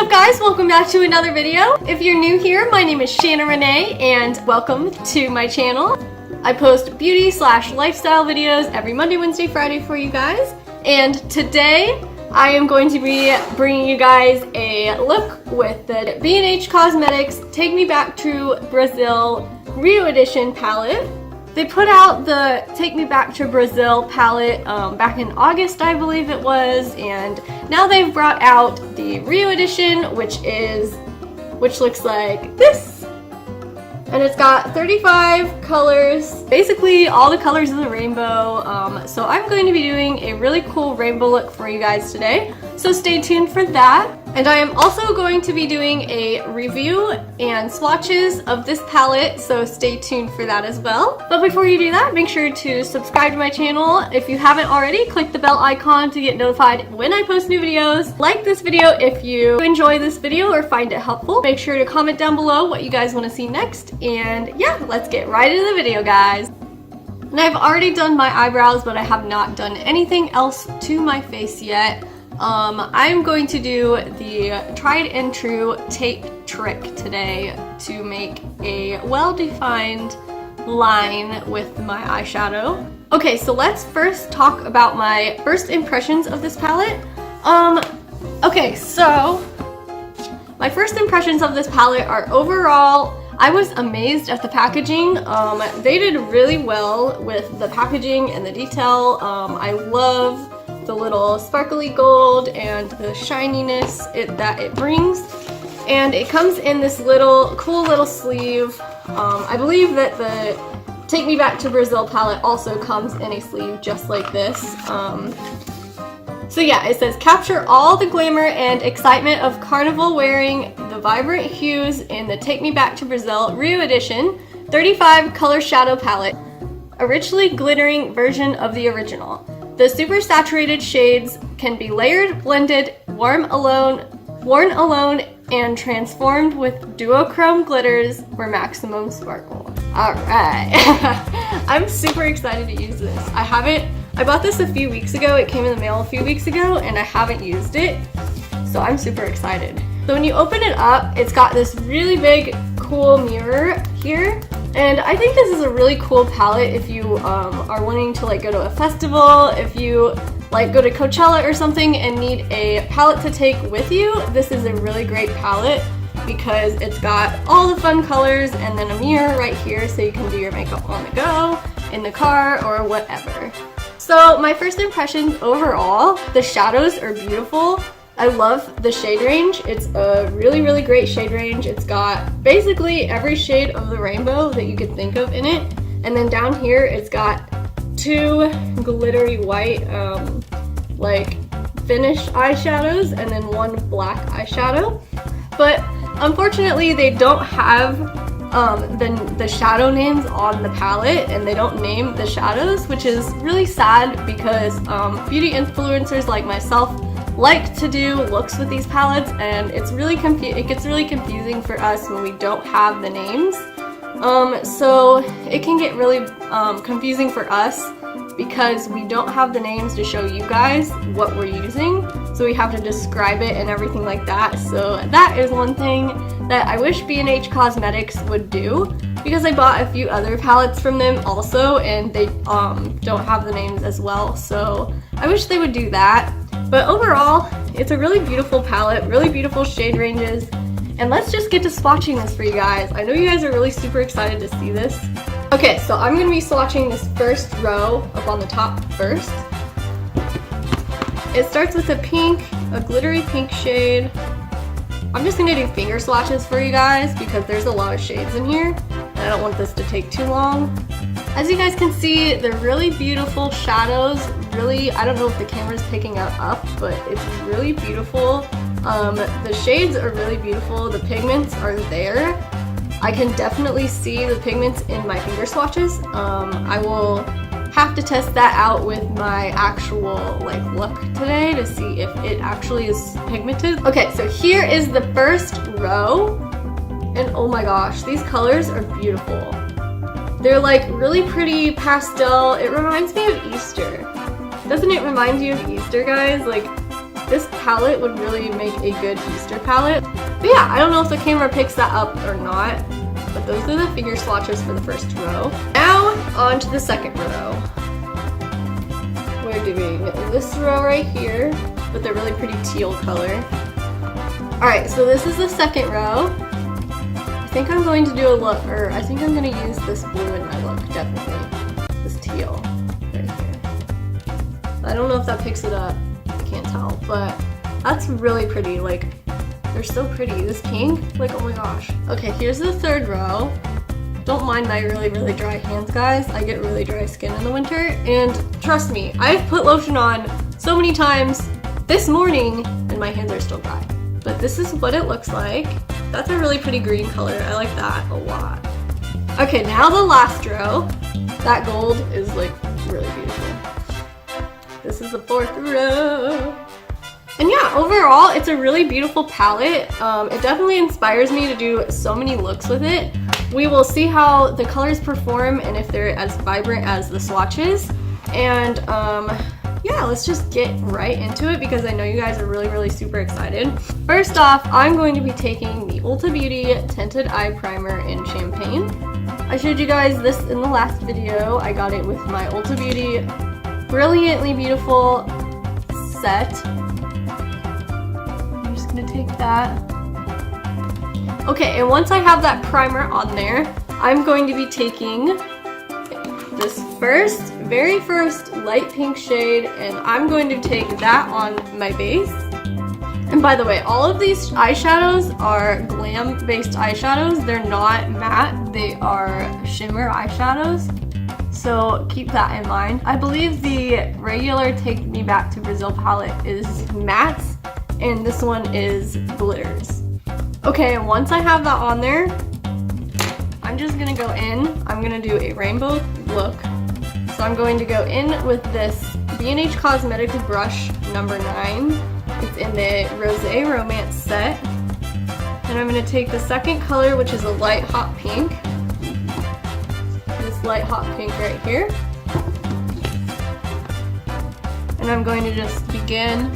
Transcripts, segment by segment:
What's up guys, welcome back to another video. If you're new here, my name is Shannon Renae and welcome to my channel. I post beauty / lifestyle videos every Monday, Wednesday, Friday for you guys. And today I am going to be bringing you guys a look with the B&H Cosmetics Take Me Back to Brazil Rio Edition palette. They put out the Take Me Back to Brazil palette back in August, I believe it was, and now they've brought out the Rio Edition, which looks like this. And it's got 35 colors, basically all the colors of the rainbow. So I'm going to be doing a really cool rainbow look for you guys today, so stay tuned for that. And I am also going to be doing a review and swatches of this palette, so stay tuned for that as well. But before you do that, make sure to subscribe to my channel. If you haven't already, click the bell icon to get notified when I post new videos. Like this video if you enjoy this video or find it helpful. Make sure to comment down below what you guys want to see next. And yeah, let's get right into the video, guys. And I've already done my eyebrows, but I have not done anything else to my face yet. I'm going to do the tried and true tape trick today to make a well-defined line with my eyeshadow. Okay, so let's first talk about my first impressions of this palette. Okay, so my first impressions of this palette are overall, I was amazed at the packaging. They did really well with the packaging and the detail. I love the little sparkly gold and the shininess that it brings, and it comes in this cool little sleeve. I believe that the Take Me Back to Brazil palette also comes in a sleeve just like this. So yeah, it says capture all the glamour and excitement of carnival wearing the vibrant hues in the Take Me Back to Brazil Rio Edition 35 color shadow palette, a richly glittering version of the original. The super saturated shades can be layered, blended, worn alone, and transformed with duochrome glitters for maximum sparkle. Alright. I'm super excited to use this. I bought this a few weeks ago. It came in the mail a few weeks ago and I haven't used it. So I'm super excited. So when you open it up, it's got this really big, cool mirror here. And I think this is a really cool palette if you are wanting to go to a festival, if you go to Coachella or something and need a palette to take with you. This is a really great palette because it's got all the fun colors and then a mirror right here so you can do your makeup on the go, in the car, or whatever. So my first impressions overall, the shadows are beautiful. I love the shade range. It's a really, really great shade range. It's got basically every shade of the rainbow that you could think of in it. And then down here, it's got two glittery white, finish eyeshadows and then one black eyeshadow. But unfortunately, they don't have the shadow names on the palette, and they don't name the shadows, which is really sad because beauty influencers like myself like to do looks with these palettes, and it gets really confusing for us when we don't have the names. So it can get really confusing for us because we don't have the names to show you guys what we're using, so we have to describe it and everything like that. So that is one thing that I wish B&H Cosmetics would do, because I bought a few other palettes from them also and they don't have the names as well, so I wish they would do that. But overall, it's a really beautiful palette, really beautiful shade ranges, and let's just get to swatching this for you guys. I know you guys are really super excited to see this. Okay, so I'm going to be swatching this first row up on the top first. It starts with a glittery pink shade. I'm just going to do finger swatches for you guys because there's a lot of shades in here, and I don't want this to take too long. As you guys can see, they're really beautiful shadows. Really, I don't know if the camera's picking it up, but it's really beautiful. The shades are really beautiful. The pigments are there. I can definitely see the pigments in my finger swatches. I will have to test that out with my actual look today to see if it actually is pigmented. Okay, so here is the first row, and oh my gosh, these colors are beautiful. They're really pretty pastel. It reminds me of Easter. Doesn't it remind you of Easter, guys? this palette would really make a good Easter palette. But yeah, I don't know if the camera picks that up or not, but those are the figure swatches for the first row. Now, on to the second row. We're doing this row right here with a really pretty teal color. Alright, so this is the second row. I think I'm going to do a look, or I think I'm going to use this blue in my look, definitely. This teal right here. I don't know if that picks it up, I can't tell, but that's really pretty. Like, they're so pretty. This pink, like, oh my gosh. Okay, here's the third row. Don't mind my really dry hands, guys. I get really dry skin in the winter, and trust me, I've put lotion on so many times this morning, and my hands are still dry. But this is what it looks like. That's a really pretty green color. I like that a lot. Okay, now the last row. That gold is like really beautiful. This is the fourth row. And yeah, overall, it's a really beautiful palette. It definitely inspires me to do so many looks with it. We will see how the colors perform and if they're as vibrant as the swatches. And yeah, let's just get right into it because I know you guys are really super excited. First off, I'm going to be taking the Ulta Beauty Tinted Eye Primer in Champagne. I showed you guys this in the last video. I got it with my Ulta Beauty Brilliantly Beautiful set. I'm just gonna take that. Okay, and once I have that primer on there, I'm going to be taking this very first light pink shade, and I'm going to take that on my base. And by the way, all of these eyeshadows are glam-based eyeshadows. They're not matte, they are shimmer eyeshadows. So keep that in mind. I believe the regular Take Me Back to Brazil palette is mattes, and this one is glitters. Okay, and once I have that on there, I'm just gonna go in. I'm gonna do a rainbow look. So I'm going to go in with this B&H Cosmetics brush number 9. It's in the Rosé Romance set. And I'm going to take the second color, which is a light hot pink. This light hot pink right here. And I'm going to just begin.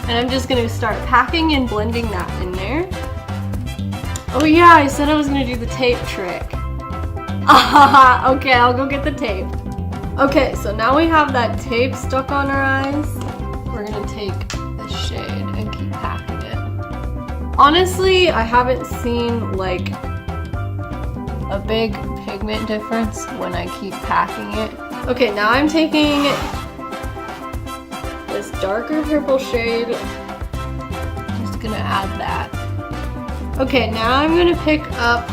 And I'm just going to start packing and blending that in there. Oh yeah, I said I was going to do the tape trick. Okay, I'll go get the tape. Okay, so now we have that tape stuck on our eyes. We're going to take this shade and keep packing it. Honestly, I haven't seen like a big pigment difference when I keep packing it. Okay, now I'm taking this darker purple shade. I'm just going to add that. Okay, now I'm going to pick up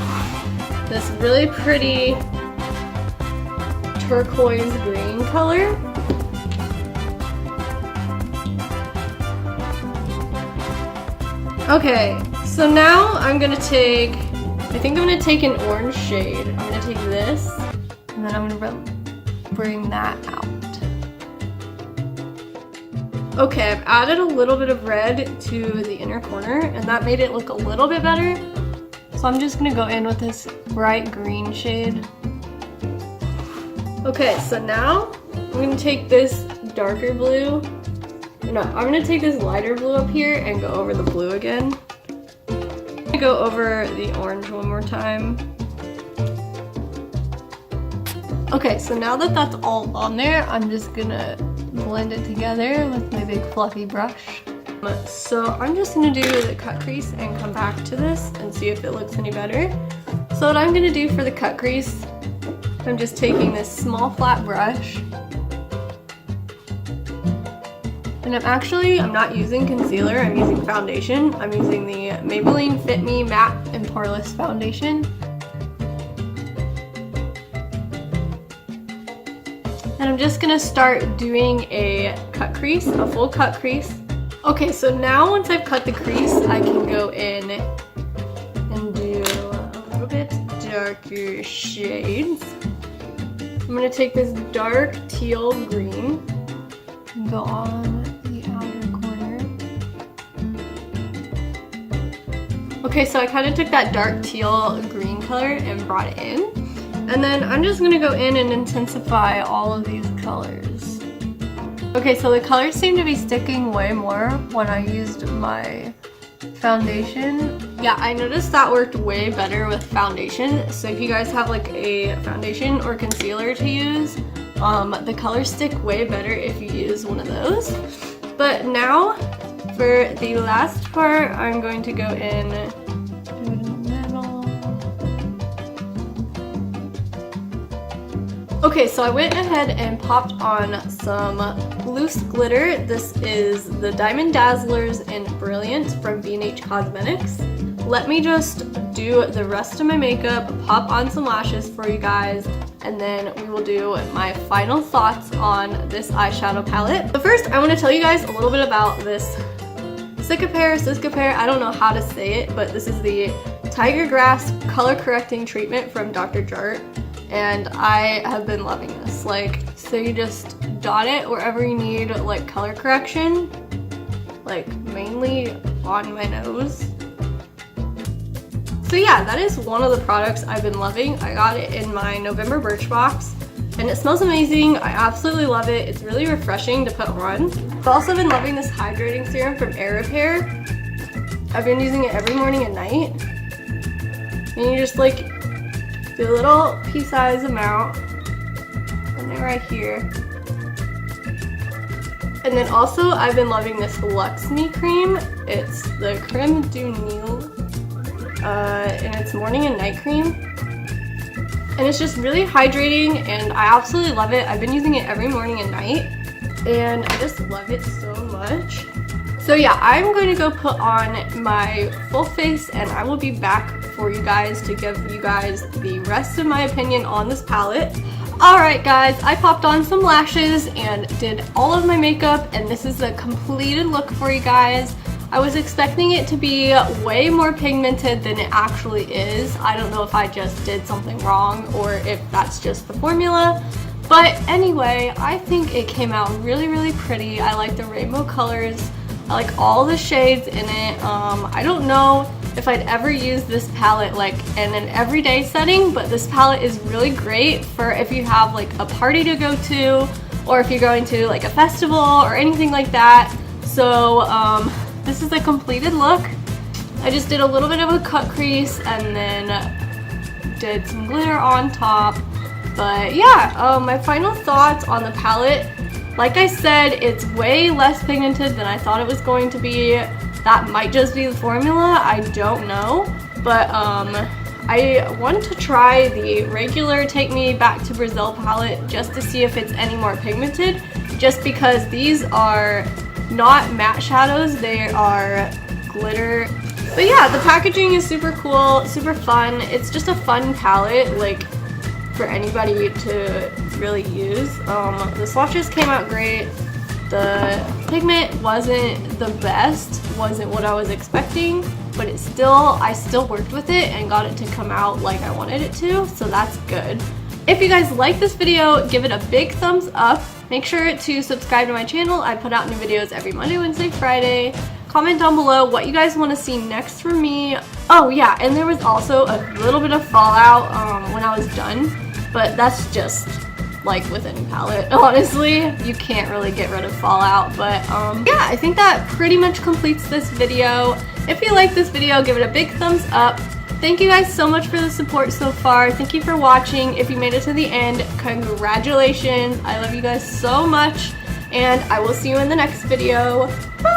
this really pretty turquoise green color. Okay, so now I'm going to take, I think I'm going to take an orange shade. I'm going to take this, and then I'm going to bring that out. Okay, I've added a little bit of red to the inner corner, and that made it look a little bit better. So I'm just gonna go in with this bright green shade. Okay, so now I'm gonna take this darker blue. No, I'm gonna take this lighter blue up here and go over the blue again. I'm gonna go over the orange one more time. Okay, so now that that's all on there, I'm just gonna blend it together with my big fluffy brush. So I'm just gonna do the cut crease and come back to this and see if it looks any better. So what I'm gonna do for the cut crease, I'm just taking this small flat brush, and I'm not using concealer, I'm using foundation. I'm using the Maybelline Fit Me Matte and Poreless Foundation. And I'm just gonna start doing a cut crease, a full cut crease. Okay, so now once I've cut the crease, I can go in and do a little bit darker shades. I'm gonna take this dark teal green and go on the outer corner. Okay, so I kind of took that dark teal green color and brought it in. And then I'm just gonna go in and intensify all of these colors. Okay, so the colors seem to be sticking way more when I used my foundation. Yeah, I noticed that worked way better with foundation. So if you guys have like a foundation or concealer to use, the colors stick way better if you use one of those. But now for the last part, I'm going to go in through the middle. Okay, so I went ahead and popped on some loose glitter. This is the Diamond Dazzlers in Brilliant from B&H Cosmetics. Let me just do the rest of my makeup, pop on some lashes for you guys, and then we will do my final thoughts on this eyeshadow palette. But first, I want to tell you guys a little bit about this Cicapair, I don't know how to say it, but this is the Tiger Grass Color Correcting Treatment from Dr. Jart. And I have been loving this. Like, so you just dot it wherever you need like color correction, like mainly on my nose. So yeah, that is one of the products I've been loving. I got it in my November Birchbox and it smells amazing. I absolutely love it. It's really refreshing to put on. I've also been loving this hydrating serum from Air Repair. I've been using it every morning and night. And you just like do a little pea-sized amount, and then right here. And then also I've been loving this Luxe Me cream. It's the Creme du Nil, and it's morning and night cream. And it's just really hydrating, and I absolutely love it. I've been using it every morning and night, and I just love it so much. So yeah, I'm going to go put on my full face, and I will be back for you guys to give you guys the rest of my opinion on this palette. Alright guys, I popped on some lashes and did all of my makeup, and this is the completed look for you guys. I was expecting it to be way more pigmented than it actually is. I don't know if I just did something wrong or if that's just the formula. But anyway, I think it came out really, really pretty. I like the rainbow colors. I like all the shades in it. I don't know if I'd ever use this palette like in an everyday setting, but this palette is really great for if you have like a party to go to, or if you're going to like a festival or anything like that. So this is a completed look. I just did a little bit of a cut crease and then did some glitter on top. But yeah, my final thoughts on the palette. Like I said, it's way less pigmented than I thought it was going to be. That might just be the formula, I don't know. But I want to try the regular Take Me Back to Brazil palette just to see if it's any more pigmented. Just because these are not matte shadows, they are glitter. But yeah, the packaging is super cool, super fun. It's just a fun palette, like for anybody to really use. The swatches came out great. The pigment wasn't the best, wasn't what I was expecting, but I still worked with it and got it to come out like I wanted it to, so that's good. If you guys like this video, give it a big thumbs up. Make sure to subscribe to my channel. I put out new videos every Monday, Wednesday, Friday. Comment down below what you guys want to see next from me. Oh yeah, and there was also a little bit of fallout when I was done, but that's just like with any palette, honestly. You can't really get rid of fallout, but yeah, I think that pretty much completes this video. If you like this video, give it a big thumbs up. Thank you guys so much for the support so far. Thank you for watching. If you made it to the end, congratulations. I love you guys so much, and I will see you in the next video. Bye!